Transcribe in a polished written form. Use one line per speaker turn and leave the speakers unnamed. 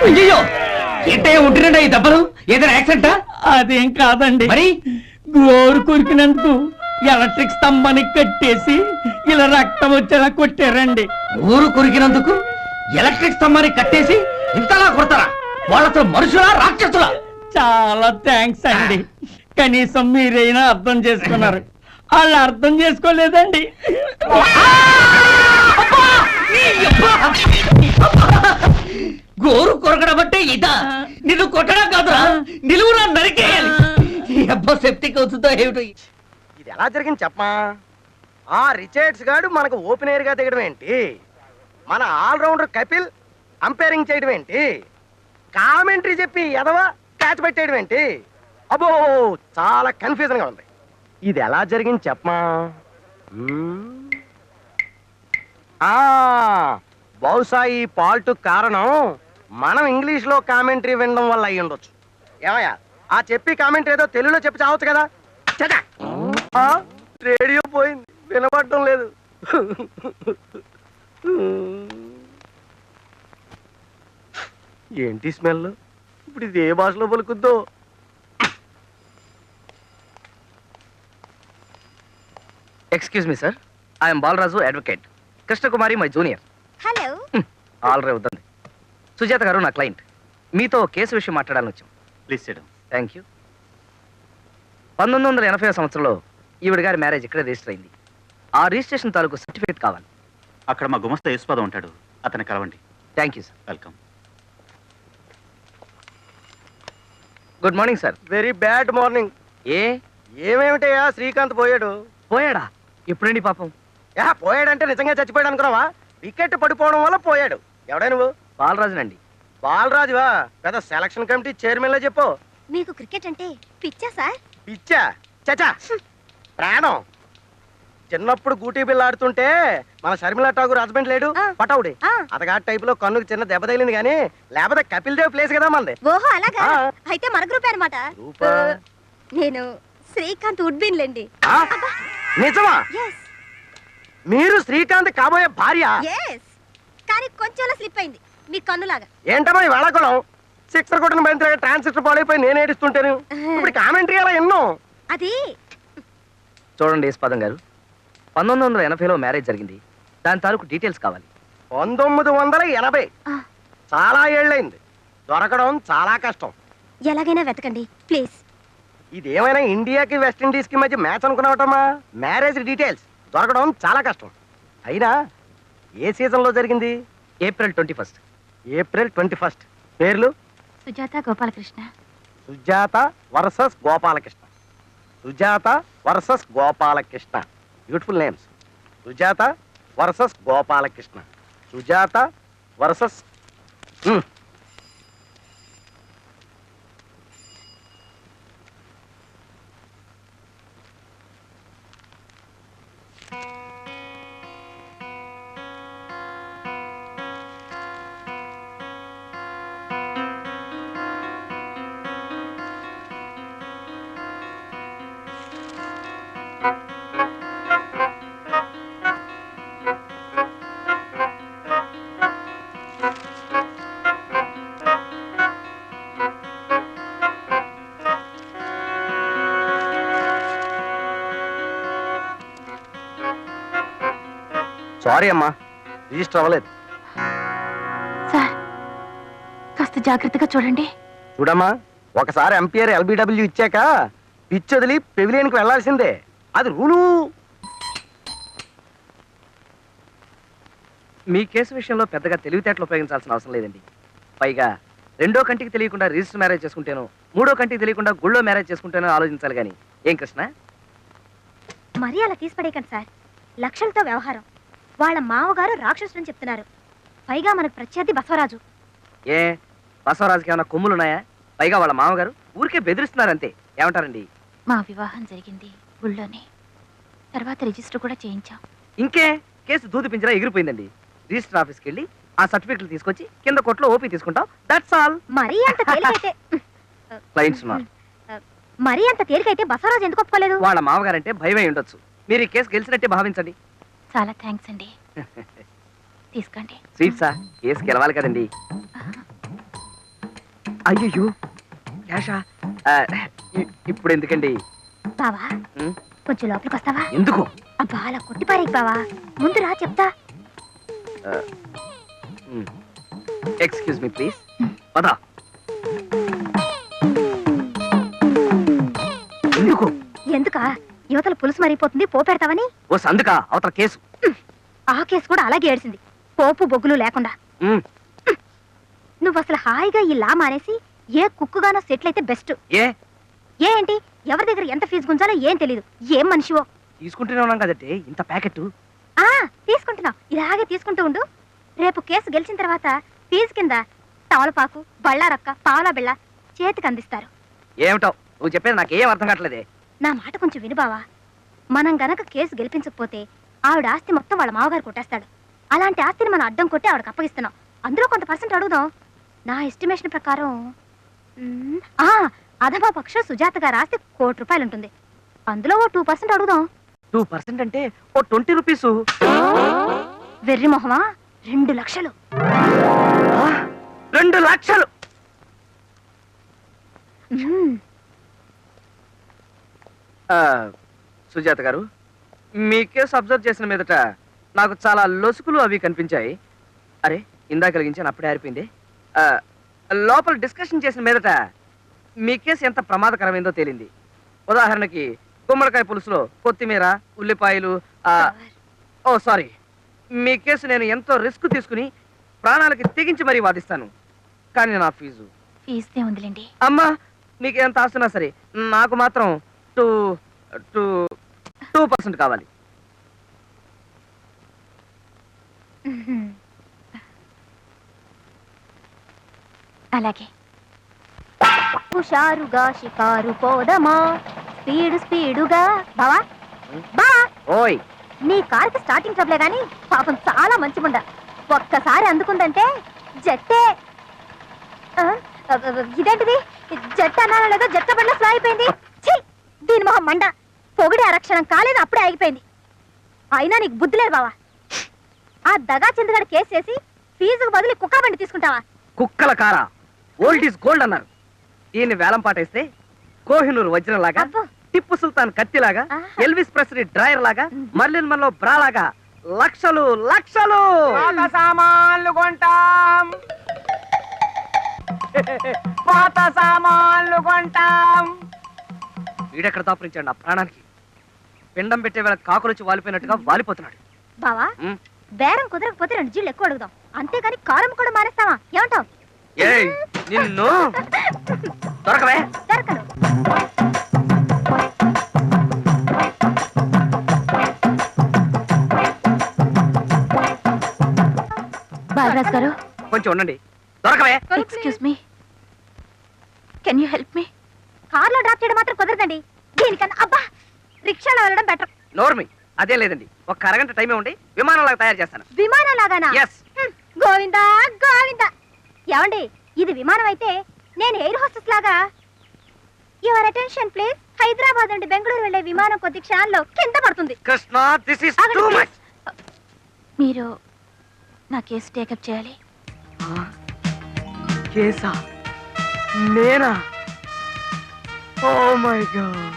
అయ్యో ఏంటే ఉంటున్నాడా ఈ దెబ్బలు? ఏదైనా యాక్సిడెంటా?
అదేం కాదండి,
మరి
గోరు కొరికినందుకు ఎలక్ట్రిక్ స్తంభానికి కట్టేసి ఇలా రక్తం వచ్చేలా కొట్టారండి.
ఊరు కొరికినందుకు ఎలక్ట్రిక్ స్తంభాన్ని కట్టేసి ఇంతలా కొడతారా? వాళ్ళతో మనుషులా రాక్షసులా?
చాలా థ్యాంక్స్ అండి, కనీసం మీరైనా అర్థం చేసుకున్నారు. వాళ్ళు అర్థం చేసుకోలేదండి.
గోరు కొరకడం అంటే ఇదా? నిన్ను కొట్టడం కాదురా, నిలువురా నరికేయాలి. అబ్బా సెప్టిక్ అవుతుందో ఏమిటో.
ఇది ఎలా జరిగింది చెప్పమా? ఆ రిచర్డ్స్ గాడు మనకు ఓపెనర్ గా దిగడం ఏంటి, మన ఆల్రౌండర్ కపిల్ అంపైరింగ్ చేయడం ఏంటి, కామెంటరీ చెప్పి ఎదవ క్యాచ్ పెట్టేయడం ఏంటి? అబ్బో చాలా కన్ఫ్యూజన్ గా ఉంది. ఇది ఎలా జరిగింది చెప్పమా? బహుశా ఈ పాల్ట్ కారణం మనం ఇంగ్లీష్ లో కామెంటరీ వినడం వల్ల అయ్యి ఉండొచ్చు. ఏమయ్యా ఆ చెప్పి కామెంటరీ ఏదో తెలుగులో చెప్పి చావచ్చు కదా. రేడియో పోయింది, వినపడటం లేదు. ఏంటి స్మెల్? ఇప్పుడు ఇది ఏ భాషలో పలుకుద్దో?
Excuse me sir, I'm Balaraju advocate. Krishnakumari my junior.
Hello.
Already వద్దండి. సుజాత గారు నా క్లయింట్, మీతో కేసు విషయం మాట్లాడాలని వచ్చాం.
Please SIT down.
Thank you. 1980 సంవత్సరంలో ఈవిడ గారి మ్యారేజ్ ఇక్కడే రిజిస్టర్ అయింది. ఆ రిజిస్ట్రేషన్ తాలూకు సర్టిఫికేట్ కావాలి.
అక్కడ మా గుమస్తా యేసుపాదం ఉంటాడు, అతన్ని కలవండి.
Thank you sir.
Welcome.
Good morning sir.
Very bad morning.
ఏ
ఏమేమిటయ్యా శ్రీకాంత్ పోయాడు?
పోయాడా? ఎప్పుడండి పాపం?
పోయాడంటే నిజంగా చచ్చిపోయాడు అనుకున్నావా? వికెట్ పడిపోవడం వల్ల పోయాడు. ఎవడా నువ్వు?
బాలరాజునండి.
బాలరాజువా? పెద్ద సెలక్షన్ కమిటీ చైర్మన్ లో చెప్పు.
మీకు క్రికెట్ అంటే పిచ్చా సార్?
పిచ్చా? చచా, ప్రాణం. చిన్నప్పుడు గూటీ బిల్ల ఆడుతుంటే మన షర్మిలా ఠాగూర్ హస్బెండ్ లేడు, పటావుడి, అతగా టైప్ లో కన్నుకు చిన్న దెబ్బ తగిలింది కానీ లేకపోతే కపిల్ దేవ్ ప్లేస్ కదా మనది.
ఓహో అలాగా? అయితే మన గ్రూప్ అన్నమాట.
గ్రూపా?
నేను శ్రీకాంత్ ఉడ్బిన్ లేండి.
నిజమా? మీరు శ్రీకాంత్ కాబోయే భార్య?
కానీ కొంచెం స్లిప్ అయింది మీ కన్నులాగా.
ఏంటమ్మా ఈ వేళకులం? సిక్సర్ కొట్టిన బంతి ట్రాన్సిస్టర్ పాడైపోయి నేను ఏడుస్తుంటాను. ఇప్పుడు కామెంటరీ అలా ఎన్నో.
అది
చూడండి యేసుపాదం గారు, 1980లో మ్యారేజ్ జరిగింది, దాని తాలూకు డీటెయిల్స్ కావాలి.
1980 చాలా ఏళ్ళైంది, దొరకడం చాలా కష్టం.
ఎలాగైనా వెతకండి ప్లీజ్.
ఇదేమైనా ఇండియాకి వెస్టిండీస్ కి మధ్య మ్యాచ్ అనుకున్నావటమ్మా? మ్యారేజ్ డీటెయిల్స్ దొరకడం చాలా కష్టం. అయినా ఏ సీజన్ లో జరిగింది?
ఏప్రిల్ 21.
ఏప్రిల్ 21. పేర్లు?
Sujatha Gopalakrishna.
Sujatha versus Gopalakrishna. Sujatha versus Gopalakrishna. Beautiful names. Sujatha versus Gopalakrishna. Sujatha versus sorry అమ్మా, రిజిస్టర్ అవ్వలేదు.
సార్ కాస్త జాగ్రత్తగా చూడండి.
చూడమ్మా, ఒకసారి ఎంపీఆర్ ఎల్బిడబ్ల్యూ ఇచ్చాక పిచ్ వదిలి పెవిలియన్కి వెళ్లాల్సిందే, అది రూలు.
మీ కేసు విషయంలో పెద్దగా తెలివితేటలు ఉపయోగించాల్సిన అవసరం లేదండి. పైగా రెండో కంటికి తెలియకుండా రిజిస్టర్ మ్యారేజ్ చేసుకుంటేనో, మూడో కంటికి తెలియకుండా గుళ్ళో మ్యారేజ్ చేసుకుంటేనో ఆలోచించాలి కానీ. ఏం కృష్ణ?
మరీ అలా తీసిపడేయకండి సార్, లక్షలతో వ్యవహారం. వాళ్ళ మామగారు రాక్షసుని చెప్తున్నారు, పైగా మనకు ప్రత్యర్థి బసవరాజు.
ఏ బసవరాజుకి ఏమైనా కొమ్ములున్నాయా? పైగా వాళ్ళ మామగారు ఊరికే బెదిరిస్తున్నారంతే. ఏమంటారండి?
మా వివాహం జరిగింది గుళ్ళోనే, తర్వాత రిజిస్టర్ కూడా చేయించాం.
ఇంకే కేసు దూది పింజరా ఎగిరిపోయిందండి. రిజిస్టర్ ఆఫీస్కి వెళ్ళి ఆ సర్టిఫికెట్లు తీసుకొచ్చి కింద కొట్లో ఓపీ తీసుకుంటాం. That's all.
మరీ అంత తేలికైతే
క్లయింట్స్ ఉన్నారు.
మరీ అంత తేలికైతే బసవరాజు ఎందుకు ఒప్పుకోలేదు?
వాళ్ళ మామగారంటే భయమై ఉండొచ్చు. మీరు ఈ కేసు గెలిచినట్టే భావించండి.
చాలా థ్యాంక్స్ అండి. తీసుకోండి.
స్వీట్సా? కేసు గెలవాలి కదండి. అయ్యో క్యాషా ఇప్పుడు ఎందుకండి?
బావా
ఉం?
కొంచెం లోపలికి వస్తావా?
ఎందుకు?
అబ్బా అలా కొట్టిపారేకి బావా, ముందు రా చెప్తా.
Excuse me please. పదా. ఎందుకు?
ఎందుకా? యువతల పులుసు మరిగిపోతుంది, పోపెడతావని.
ఓ సందుకా అవతల కేసు.
ఆ కేసు కూడా అలాగే ఏడ్చింది, పోపు బొగ్గులు లేకుండా.
ఉమ్,
నువ్వు అసలు హాయిగా ఈ లా మానేసి ఏ కుక్కుగానో సెటిల్ అయితే బెస్ట్.
ఏ
ఏంటి ఎవరి దగ్గర ఎంత ఫీజు గుంజాలో ఏం తెలీదు, ఏం మనిషివో.
తీసుకుంటూనే ఉన్నాం కదంటే ఇంత ప్యాకెట్.
ఆ తీసుకుంటున్నావు, ఇలాగే తీసుకుంటూ ఉండు. రేపు కేసు గెలిచిన తర్వాత ఫీజు కింద తమలపాకు, బళ్ళారక్క, పావలా బిళ్ళ చేతికి అందిస్తారు.
ఏమిటో నువ్వు చెప్పేది నాకేం అర్థం కావట్లేదే.
నా మాట కొంచెం విను బావా. మనం గనక కేసు గెలిపించకపోతే ఆవిడ ఆస్తి మొత్తం వాళ్ళ మామగారు కొట్టేస్తాడు. అలాంటి ఆస్తిని మనం అడ్డం కొట్టి ఆవిడకి అప్పగిస్తున్నాం. అందులో కొంత పర్సెంట్ అడుగుదాం. నా ఎస్టిమేషన్ ప్రకారం అధమా పక్ష సుజాత గారి ఆస్తి ₹1,00,00,000 ఉంటుంది. అందులో ఓ 2% అడుగుదాం.
2% అంటే ఓ 20 రూపీసు.
వెర్రి మొహమా, 2 లక్షలు.
2 లక్షలు.
మ్మ్.
సుజాత గారు, మీ కేసు అబ్జర్వ్ చేసిన మీదట నాకు చాలా లొసుకులు అవి కనిపించాయి. అరే ఇందా కలిగించాను, అప్పుడే ఆరిపోయింది. లోపల డిస్కషన్ చేసిన మీదట మీ కేసు ఎంత ప్రమాదకరమైందో తేలింది. ఉదాహరణకి గుమ్మడికాయ పులుసులో కొత్తిమీర, ఉల్లిపాయలు. ఓ సారీ, మీ కేసు నేను ఎంతో రిస్క్ తీసుకుని ప్రాణాలకి తెగించి మరీ వాదిస్తాను. కానీ నా ఫీజు
ఫీజుదే ఉందిలేండి.
అమ్మా, మీకు ఎంత ఆస్తున్నా సరే నాకు మాత్రం 2% కావాలి.
మ్మ్. అలాగే. హుషారుగా షికారు పోదమా, స్పీడుగా. బావా బావా,
ఓయ్
నీ కారుకి స్టార్టింగ్ ట్రబులే గాని పాపం చాలా మంచి ముండ. ఒక్కసారి అందుకుందంటే జట్టే. ఇదేంటిది, జట్టు అన్నానో లేదో జట్ట బండ్లో ఫ్లో అయిపోయింది. ఛీ, దీని మొహం మండ. పొగిడి అరక్షణం కాలేదు, అప్పుడే ఆగిపోయింది. అయినా నీకు బుద్ధి లేదు బావా. ఆ దగా చందుగడ కేసు చేసి ఫీజుకు బదులు కుక్క బండి తీసుకుంటావా?
కుక్కల కారా, ఓల్డ్ ఈజ్ గోల్డ్ అన్నారు. దీన్ని వేలం పాటేస్తే కోహినూరు వజ్రం లాగా,
అబ్బో.
టిప్పు సుల్తాన్ కత్తి లాగా,
ఆహా.
ఎల్విస్ ప్రెస్లీ డ్రైయర్ లాగా, మర్లిన్ మన్లో బ్రా లాగా లక్షలు లక్షలు సామాన్లు కొంటాం. పాత సామాన్లు కొంటాం. వీడెక్కడ దాపురించాడు నా ప్రాణానికి. పిండం పెట్టే వేళ కాకులొచ్చి వాలిపోయినట్టుగా వాలిపోతున్నాడు.
బావా,
ఉమ్.
బేరం కుదరకపోతే 2 జీళ్ళు ఎక్కువ అడుగుదాం. అంతేగాని కారం కూడా మానేస్తావా? ఏమంటావు?
ఏయ్ నిన్ను దొరకవే.
దొరకను. బాలరాజ్ గారు,
కొంచెం ఉండండి. దొరకవే.
Excuse me, can you help me? కార్లో డ్రాప్ చేయడం మాత్రం కుదరదండి. దీనికన్నా అబ్బా రిక్షాలో వెళ్ళడం బెటర్.
నోర్మి, అదే లేదండి. ఒక అరగంట టైమే ఉండి విమానంలాగా తయారు చేస్తాను.
విమానం లాగానా?
Yes.
గోవిందా గోవిందా. ఏమండి, ఇది విమానం అయితే నేను ఎయిర్ హోస్టెస్ లాగా. Your attention please. హైదరాబాద్ నుండి బెంగళూరు వెళ్లే విమానం కొద్ది క్షణాల్లో కింద పడుతుంది.
కృష్ణ, దిస్ ఇస్
ఆగండి,
టూ
please.
మచ్.
మీరు నా కేసు టేకప్ చేయాలి.
కేసా? నేనా? Oh my God.